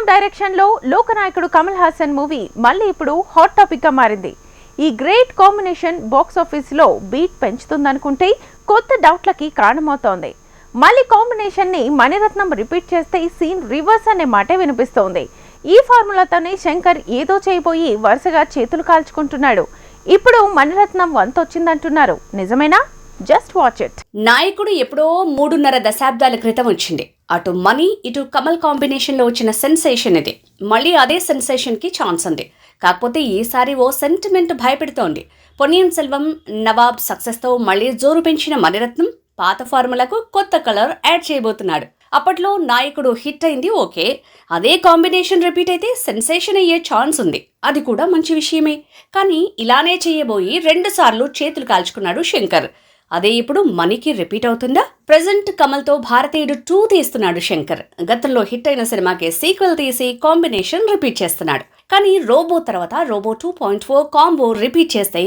Mani Ratnam direction లో లోకనాయకుడు Kamal Haasan movie మళ్ళీ ఇప్పుడు హాట్ టాపిక్ గా మారింది. ఈ గ్రేట్ కాంబినేషన్ బాక్స్ ఆఫీస్ లో బీట్ పెంచుతుందనుకుంటే కొత్త డౌట్లకి కారణమవుతోంది. మళ్ళీ కాంబినేషన్ ని మణిరత్నం రిపీట్ చేస్తే సీన్ రివర్స్ అనే మాటే వినిపిస్తోంది. ఈ ఫార్ములాతోనే శంకర్ ఏదో చేయబోయి వరుసగా చేతులు కాల్చుకుంటున్నాడు. ఇప్పుడు మణిరత్నం వంతొచ్చిందంటున్నారు. నిజమేనా? Just watch it. నాయకుడు ఎప్పుడో 3.5 దశాబ్దాల క్రితం వచ్చింది. అటు మనీ ఇటు కమల్ కాంబినేషన్ లో వచ్చిన సెన్సేషన్ ఇది. మళ్ళీ అదే సెన్సేషన్ కి ఛాన్స్ ఉంది. కాకపోతే ఈసారి ఓ సెంటిమెంట్ భయపెడుతోంది. పొన్నియిన్ సెల్వం, నవాబ్ సక్సెస్ తో మళ్ళీ జోరు పెంచిన మణిరత్నం పాత ఫార్ములకు కొత్త కలర్ యాడ్ చేయబోతున్నాడు. అప్పట్లో నాయకుడు హిట్ అయింది ఓకే, అదే కాంబినేషన్ రిపీట్ అయితే సెన్సేషన్ అయ్యే ఛాన్స్ ఉంది. అది కూడా మంచి విషయమే. కానీ ఇలానే చేయబోయి 2 సార్లు చేతులు కాల్చుకున్నాడు శంకర్. అదే ఇప్పుడు మనీకి రిపీట్ అవుతుందా? ప్రెజెంట్ కమల్తో భారతీయుడు 2 తీస్తున్నాడు శంకర్. గతంలో హిట్ అయిన సినిమాకి సీక్వెల్ తీసి కాంబినేషన్ రిపీట్ చేస్తున్నాడు. కానీ రోబో తర్వాత రోబో 2.4 కాంబో రిపీట్ చేస్తే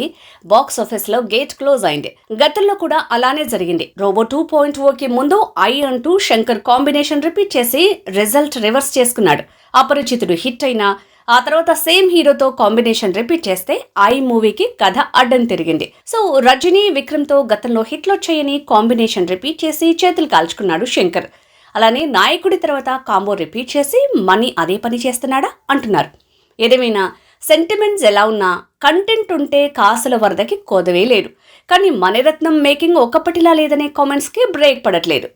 బాక్స్ ఆఫీస్ లో గేట్ క్లోజ్ అయింది. గతంలో కూడా అలానే జరిగింది. రోబో 2.4కి ముందు ఐ అంటూ శంకర్ కాంబినేషన్ రిపీట్ చేసి రిజల్ట్ రివర్స్ చేసుకున్నాడు. అపరిచితుడు హిట్ అయినా ఆ తర్వాత సేమ్ హీరోతో కాంబినేషన్ రిపీట్ చేస్తే ఐ మూవీకి కథ అడ్డం తిరిగింది. సో రజనీ, విక్రమ్తో గతంలో హిట్లో చేయని కాంబినేషన్ రిపీట్ చేసి చేతులు కాల్చుకున్నాడు శంకర్. అలానే నాయకుడి తర్వాత కాంబో రిపీట్ చేసి మనీ అదే పని చేస్తున్నాడా అంటున్నారు. ఏదేమైనా సెంటిమెంట్స్ ఎలా ఉన్నా కంటెంట్ ఉంటే కాసుల వరదకి కొదవే లేదు. కానీ మణిరత్నం మేకింగ్ ఒకప్పటిలా లేదనే కామెంట్స్కి బ్రేక్ పడట్లేదు.